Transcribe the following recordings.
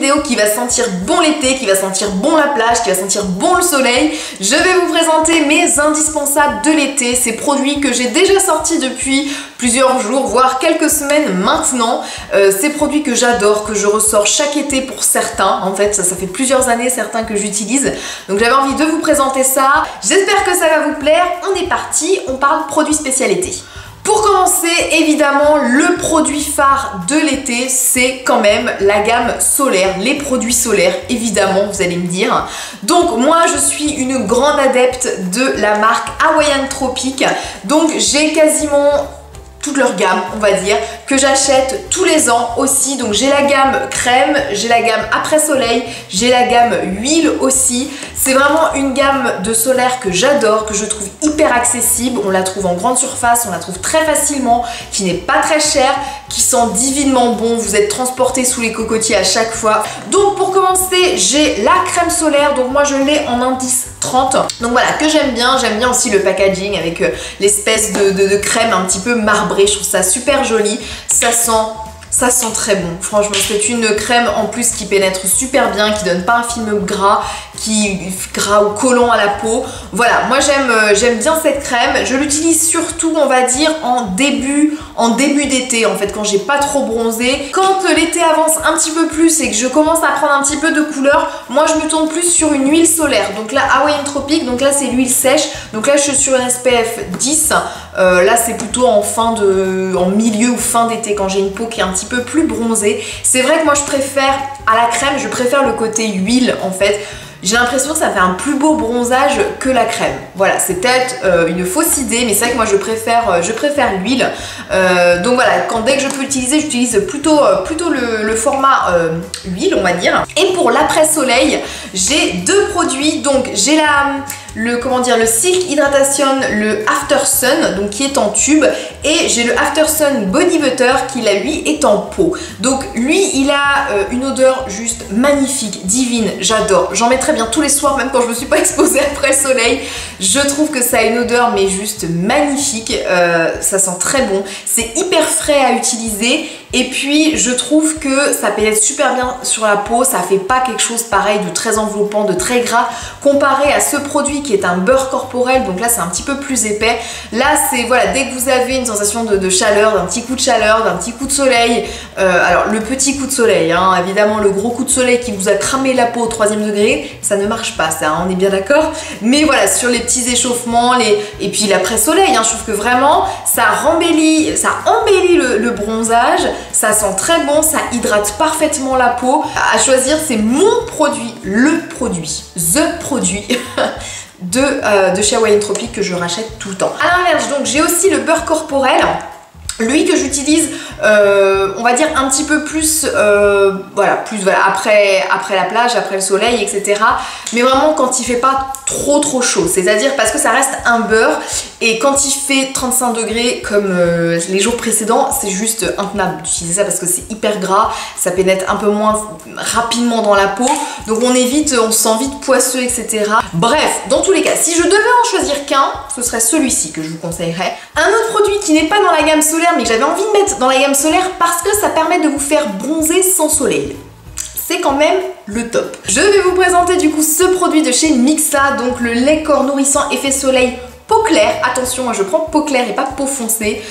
vidéo qui va sentir bon l'été, qui va sentir bon la plage, qui va sentir bon le soleil. Je vais vous présenter mes indispensables de l'été, ces produits que j'ai déjà sortis depuis plusieurs jours, voire quelques semaines maintenant. Ces produits que j'adore, que je ressors chaque été pour certains. En fait, ça fait plusieurs années certains que j'utilise. Donc j'avais envie de vous présenter ça. J'espère que ça va vous plaire. On est parti, on parle produits spécialité. Pour commencer, évidemment, le produit phare de l'été, c'est quand même la gamme solaire, les produits solaires, évidemment, vous allez me dire. Donc moi, je suis une grande adepte de la marque Hawaiian Tropic. Donc j'ai quasiment toute leur gamme, on va dire, que j'achète tous les ans aussi. Donc j'ai la gamme crème, j'ai la gamme après soleil, j'ai la gamme huile aussi. C'est vraiment une gamme de solaire que j'adore, que je trouve hyper accessible. On la trouve en grande surface, on la trouve très facilement, qui n'est pas très chère, qui sent divinement bon. Vous êtes transporté sous les cocotiers à chaque fois. Donc pour commencer, j'ai la crème solaire. Donc moi je l'ai en indice 30. Donc voilà, que j'aime bien aussi le packaging avec l'espèce de crème un petit peu marbrée. Je trouve ça super joli. Ça sent très bon. Franchement, c'est une crème en plus qui pénètre super bien, qui donne pas un film gras, gras ou collant à la peau. Voilà, moi j'aime bien cette crème. Je l'utilise surtout, on va dire, en début d'été, en fait, quand j'ai pas trop bronzé. Quand l'été avance un petit peu plus et que je commence à prendre un petit peu de couleur, moi je me tourne plus sur une huile solaire. Donc là, Hawaiian Tropic, donc là c'est l'huile sèche. Donc là je suis sur un SPF 10. Là c'est plutôt en milieu ou fin d'été, quand j'ai une peau qui est un petit peu plus bronzée. C'est vrai que moi je préfère, à la crème, je préfère le côté huile en fait. J'ai l'impression que ça fait un plus beau bronzage que la crème. Voilà, c'est peut-être une fausse idée, mais c'est vrai que moi je préfère l'huile. Donc voilà, dès que je peux l'utiliser, j'utilise plutôt le format huile, on va dire. Et pour l'après-soleil, j'ai deux produits. Donc j'ai le Silk Hydration, le After Sun, donc qui est en tube, et j'ai le After Sun Body Butter qui là lui est en pot. Donc lui il a une odeur juste magnifique, divine, j'adore. J'en mets très bien tous les soirs, même quand je me suis pas exposée après le soleil. Je trouve que ça a une odeur mais juste magnifique, ça sent très bon, c'est hyper frais à utiliser. Et puis je trouve que ça pénètre super bien sur la peau, ça fait pas quelque chose pareil de très enveloppant, de très gras, comparé à ce produit qui est un beurre corporel. Donc là c'est un petit peu plus épais. Là c'est, voilà, dès que vous avez une sensation de chaleur, d'un petit coup de chaleur, d'un petit coup de soleil, alors le petit coup de soleil, hein, évidemment le gros coup de soleil qui vous a cramé la peau au 3e degré, ça ne marche pas ça, hein, on est bien d'accord. Mais voilà, sur les petits échauffements, et puis l'après-soleil, hein, je trouve que vraiment ça embellit le bronzage. Ça sent très bon, ça hydrate parfaitement la peau. À choisir, c'est mon produit, the produit de chez Hawaiian Tropic que je rachète tout le temps. À l'inverse, donc j'ai aussi le beurre corporel. Lui que j'utilise, on va dire un petit peu plus, voilà, après la plage, après le soleil, etc. Mais vraiment quand il fait pas trop chaud, c'est-à-dire parce que ça reste un beurre et quand il fait 35 degrés comme les jours précédents, c'est juste intenable d'utiliser ça parce que c'est hyper gras, ça pénètre un peu moins rapidement dans la peau, donc on se sent vite poisseux, etc. Bref, dans tous les cas, si je devais en choisir qu'un, ce serait celui-ci que je vous conseillerais. Un autre produit qui n'est pas dans la gamme solaire mais que j'avais envie de mettre dans la gamme solaire parce que ça permet de vous faire bronzer sans soleil. C'est quand même le top. Je vais vous présenter du coup ce produit de chez Mixa, donc le lait corps nourrissant effet soleil peau claire. Attention, moi je prends peau claire et pas peau foncée.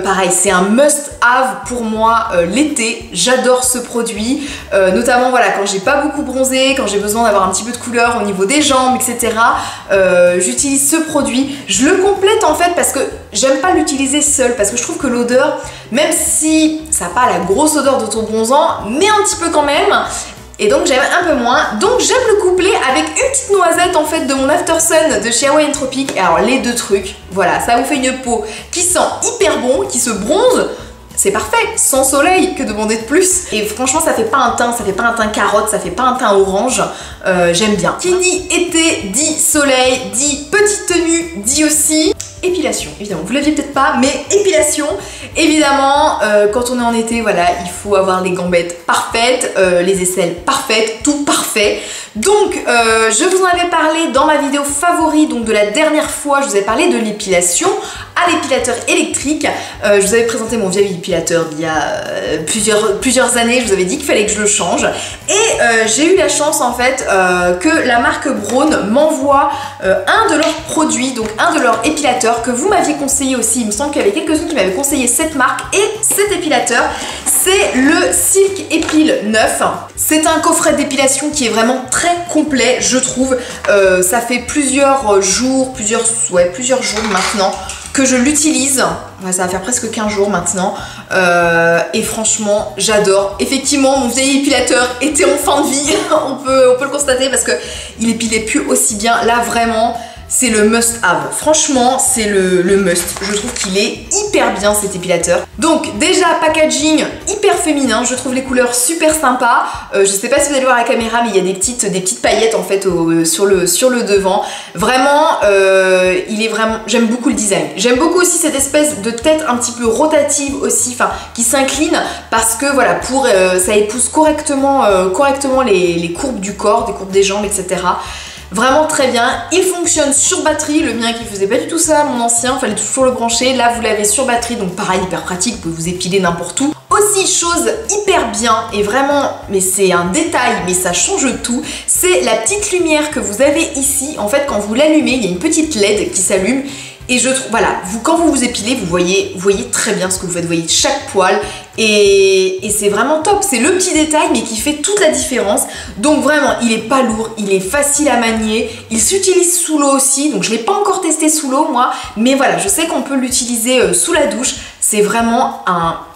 Pareil, c'est un must-have pour moi l'été. J'adore ce produit, notamment voilà, quand j'ai pas beaucoup bronzé, quand j'ai besoin d'avoir un petit peu de couleur au niveau des jambes, etc. J'utilise ce produit. Je le complète en fait parce que j'aime pas l'utiliser seul, parce que je trouve que l'odeur, même si ça n'a pas la grosse odeur d'auto-bronzant, mais un petit peu quand même. Et donc j'aime un peu moins, donc j'aime le coupler avec une petite noisette en fait de mon After Sun de chez Hawaiian Tropic. Et alors les deux trucs, voilà, ça vous fait une peau qui sent hyper bon, qui se bronze, c'est parfait, sans soleil, que demander de plus. Et franchement ça fait pas un teint carotte, ça fait pas un teint orange, j'aime bien. Qui dit été, dit soleil, dit petite tenue, dit aussi épilation, évidemment, vous l'aviez peut-être pas, mais épilation, évidemment, quand on est en été, voilà, il faut avoir les gambettes parfaites, les aisselles parfaites, tout parfait. Donc, je vous en avais parlé dans ma vidéo favori, donc de la dernière fois, je vous ai parlé de l'épilation. À à l'épilateur électrique. Je vous avais présenté mon vieil épilateur il y a plusieurs années, je vous avais dit qu'il fallait que je le change. Et j'ai eu la chance en fait que la marque Braun m'envoie un de leurs produits, donc un de leurs épilateurs que vous m'aviez conseillé aussi. Il me semble qu'il y avait quelques-uns qui m'avaient conseillé cette marque et cet épilateur. C'est le Silk Epile 9. C'est un coffret d'épilation qui est vraiment très complet, je trouve. Ça fait plusieurs jours maintenant que je l'utilise. Ouais, ça va faire presque 15 jours maintenant. Et franchement, j'adore. Effectivement, mon vieil épilateur était en fin de vie. on peut le constater parce qu'il épilait plus aussi bien. Là, vraiment, c'est le must-have. Franchement, c'est le must. Je trouve qu'il est hyper bien cet épilateur. Donc déjà, packaging hyper féminin. Je trouve les couleurs super sympas. Je sais pas si vous allez voir la caméra, mais il y a des petites paillettes en fait sur le devant. Vraiment, j'aime beaucoup le design. J'aime beaucoup aussi cette espèce de tête un petit peu rotative aussi, enfin qui s'incline parce que voilà, ça épouse correctement les courbes du corps, des courbes des jambes, etc. Vraiment très bien, il fonctionne sur batterie, le mien qui faisait pas du tout ça, mon ancien, fallait toujours le brancher, là vous l'avez sur batterie, donc pareil, hyper pratique, vous pouvez vous épiler n'importe où. Aussi, chose hyper bien, et vraiment, mais c'est un détail, mais ça change tout, c'est la petite lumière que vous avez ici. En fait, quand vous l'allumez, il y a une petite LED qui s'allume. Et je trouve, voilà, quand vous vous épilez, vous voyez très bien ce que vous faites, vous voyez chaque poil et c'est vraiment top. C'est le petit détail mais qui fait toute la différence. Donc vraiment, il est pas lourd, il est facile à manier, il s'utilise sous l'eau aussi, donc je l'ai pas encore testé sous l'eau moi, mais voilà, je sais qu'on peut l'utiliser sous la douche. C'est vraiment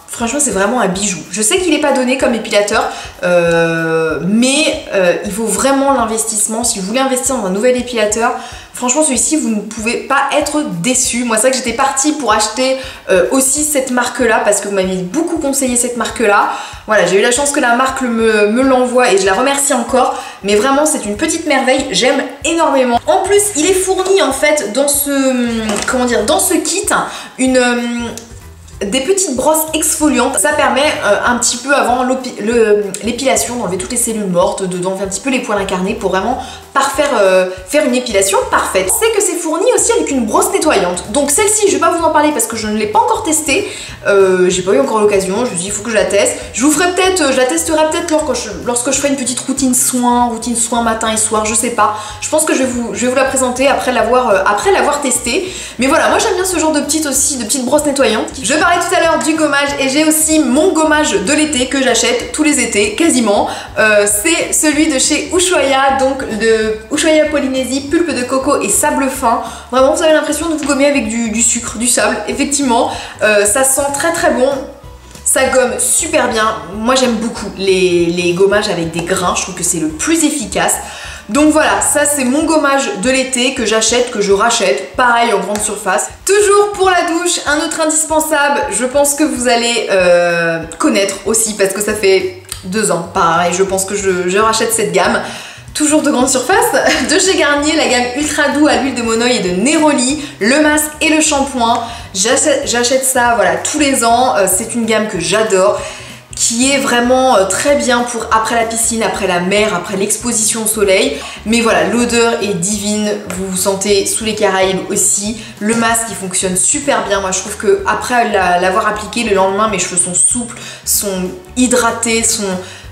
franchement, c'est vraiment un bijou. Je sais qu'il n'est pas donné comme épilateur, mais il vaut vraiment l'investissement. Si vous voulez investir dans un nouvel épilateur, franchement, celui-ci, vous ne pouvez pas être déçu. Moi, c'est vrai que j'étais partie pour acheter aussi cette marque-là, parce que vous m'avez beaucoup conseillé cette marque-là. Voilà, j'ai eu la chance que la marque me l'envoie et je la remercie encore. Mais vraiment, c'est une petite merveille. J'aime énormément. En plus, il est fourni, en fait, dans ce kit, des petites brosses exfoliantes. Ça permet un petit peu avant l'épilation d'enlever toutes les cellules mortes, d'enlever un petit peu les poils incarnés pour vraiment faire une épilation parfaite. C'est que c'est fourni aussi avec une brosse nettoyante. Donc celle-ci, je vais pas vous en parler parce que je ne l'ai pas encore testée. J'ai pas eu encore l'occasion. Je me dis il faut que je la teste. Je la testerai peut-être lorsque je ferai une petite routine soin matin et soir. Je sais pas. Je pense que je vais vous la présenter après l'avoir testée. Mais voilà, moi j'aime bien ce genre de petites brosses nettoyantes. Je parlais tout à l'heure du gommage et j'ai aussi mon gommage de l'été que j'achète tous les étés quasiment. C'est celui de chez Ushuaïa, donc de Ushuaïa Polynésie, pulpe de coco et sable fin. Vraiment, vous avez l'impression de vous gommer avec du sucre, du sable. Effectivement, ça sent très très bon. Ça gomme super bien. Moi j'aime beaucoup les gommages avec des grains. Je trouve que c'est le plus efficace. Donc voilà, ça c'est mon gommage de l'été que j'achète, que je rachète, pareil en grande surface. Toujours pour la douche, un autre indispensable, je pense que vous allez connaître aussi parce que ça fait 2 ans, pareil, je pense que je rachète cette gamme. Toujours de grande surface, de chez Garnier, la gamme Ultra Doux à l'huile de monoï et de Neroli, le masque et le shampoing. J'achète ça voilà, tous les ans, c'est une gamme que j'adore, qui est vraiment très bien pour après la piscine, après la mer, après l'exposition au soleil. Mais voilà, l'odeur est divine, vous vous sentez sous les Caraïbes aussi. Le masque il fonctionne super bien, moi je trouve que après l'avoir appliqué le lendemain, mes cheveux sont souples, sont hydratés,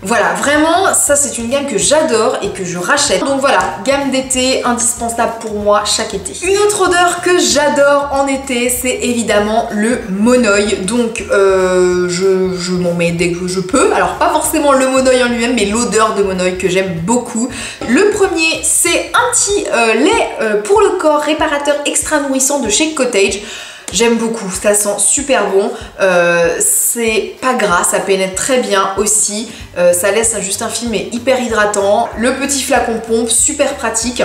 voilà, vraiment, ça c'est une gamme que j'adore et que je rachète. Donc voilà, gamme d'été, indispensable pour moi chaque été. Une autre odeur que j'adore en été, c'est évidemment le monoï. Donc je m'en mets dès que je peux. Alors pas forcément le monoï en lui-même, mais l'odeur de monoï que j'aime beaucoup. Le premier, c'est un petit lait pour le corps réparateur extra nourrissant de chez Cottage. J'aime beaucoup, ça sent super bon, c'est pas gras, ça pénètre très bien aussi, ça laisse juste un film hyper hydratant. Le petit flacon pompe, super pratique.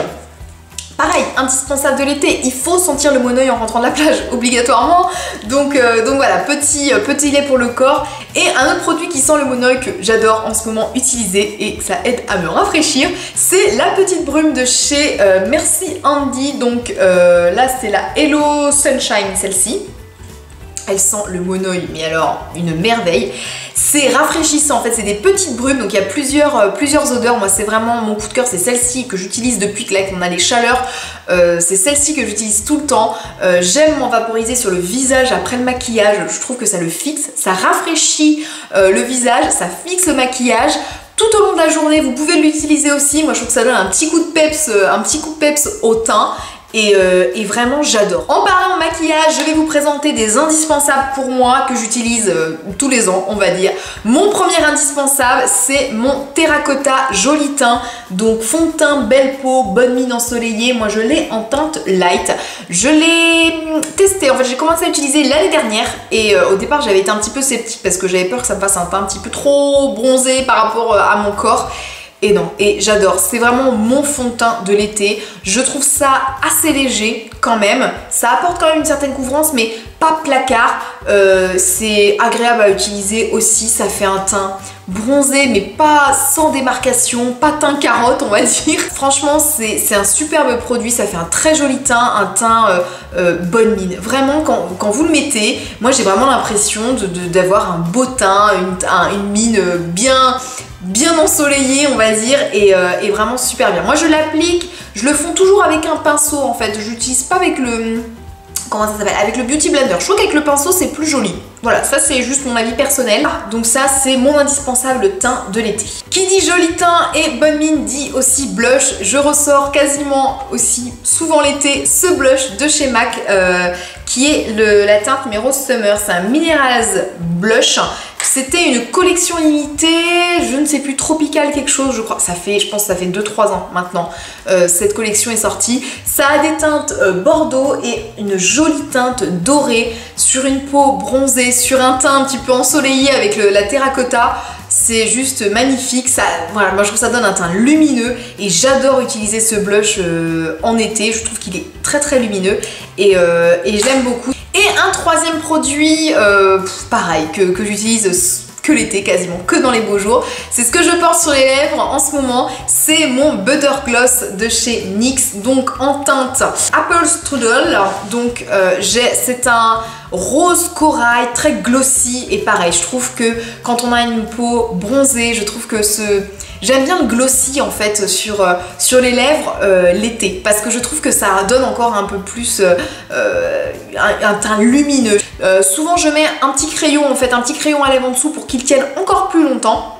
Pareil, indispensable de l'été, il faut sentir le monoï en rentrant de la plage, obligatoirement. Donc voilà, petit lait pour le corps. Et un autre produit qui sent le monoï que j'adore en ce moment utiliser et ça aide à me rafraîchir, c'est la petite brume de chez Merci Andy. Donc là c'est la Hello Sunshine, celle-ci. Elle sent le monoï, mais alors une merveille. C'est rafraîchissant, en fait c'est des petites brumes, donc il y a plusieurs odeurs. Moi c'est vraiment mon coup de cœur, c'est celle-ci que j'utilise depuis que là qu'on a les chaleurs. C'est celle-ci que j'utilise tout le temps. J'aime m'en vaporiser sur le visage après le maquillage, je trouve que ça le fixe, ça rafraîchit le visage, ça fixe le maquillage. Tout au long de la journée, vous pouvez l'utiliser aussi. Moi je trouve que ça donne un petit coup de peps au teint. Et vraiment j'adore. En parlant de maquillage, je vais vous présenter des indispensables pour moi que j'utilise tous les ans on va dire. Mon premier indispensable c'est mon Terracotta Joli Teint. Donc fond de teint, belle peau, bonne mine ensoleillée. Moi je l'ai en teinte light. Je l'ai testé, en fait j'ai commencé à l'utiliser l'année dernière. Et au départ j'avais été un petit peu sceptique parce que j'avais peur que ça me fasse un teint un petit peu trop bronzé par rapport à mon corps. Et non, et j'adore, c'est vraiment mon fond de teint de l'été. Je trouve ça assez léger quand même. Ça apporte quand même une certaine couvrance, mais pas placard. C'est agréable à utiliser aussi, ça fait un teint bronzé, mais pas sans démarcation, pas teint carotte on va dire. Franchement, c'est un superbe produit, ça fait un très joli teint, un teint bonne mine. Vraiment, quand vous le mettez, moi j'ai vraiment l'impression d'avoir un beau teint, une mine bien ensoleillé on va dire et vraiment super bien. Moi je l'applique, je le fonds toujours avec un pinceau en fait, je l'utilise pas avec le... comment ça s'appelle? Avec le Beauty Blender. Je trouve qu'avec le pinceau c'est plus joli. Voilà, ça c'est juste mon avis personnel. Donc ça c'est mon indispensable teint de l'été. Qui dit joli teint et bonne mine dit aussi blush. Je ressors quasiment aussi souvent l'été ce blush de chez MAC qui est la teinte numéro Summer. C'est un Minerals Blush. C'était une collection limitée, je ne sais plus, Tropical quelque chose, je crois. Je pense que ça fait 2-3 ans maintenant, cette collection est sortie. Ça a des teintes bordeaux et une jolie teinte dorée sur une peau bronzée, sur un teint un petit peu ensoleillé avec la terracotta. C'est juste magnifique, voilà, moi je trouve que ça donne un teint lumineux et j'adore utiliser ce blush en été, je trouve qu'il est très lumineux et je l'aime beaucoup. Et un troisième produit, pareil, que j'utilise que l'été, quasiment que dans les beaux jours, c'est ce que je porte sur les lèvres en ce moment, c'est mon Butter Gloss de chez NYX, donc en teinte Apple Strudel. Donc c'est un rose corail très glossy et pareil, je trouve que quand on a une peau bronzée, je trouve que j'aime bien le glossy en fait sur les lèvres l'été parce que je trouve que ça donne encore un peu plus un teint lumineux. Souvent je mets un petit crayon en fait, un petit crayon à lèvres en dessous pour qu'il tienne encore plus longtemps.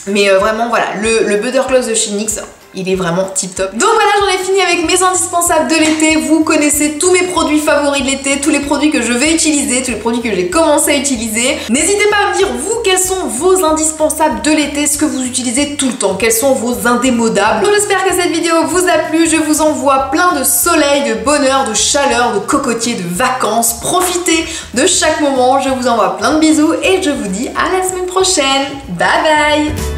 Mais vraiment voilà, le Butter Gloss de chez NYX, il est vraiment tip top. Donc voilà, j'en ai fini avec mes indispensables de l'été. Vous connaissez tous mes produits favoris de l'été, tous les produits que je vais utiliser, tous les produits que j'ai commencé à utiliser. N'hésitez pas à me dire, vous, quels sont vos indispensables de l'été, ce que vous utilisez tout le temps, quels sont vos indémodables. Donc j'espère que cette vidéo vous a plu. Je vous envoie plein de soleil, de bonheur, de chaleur, de cocotiers, de vacances. Profitez de chaque moment. Je vous envoie plein de bisous et je vous dis à la semaine prochaine. Bye bye.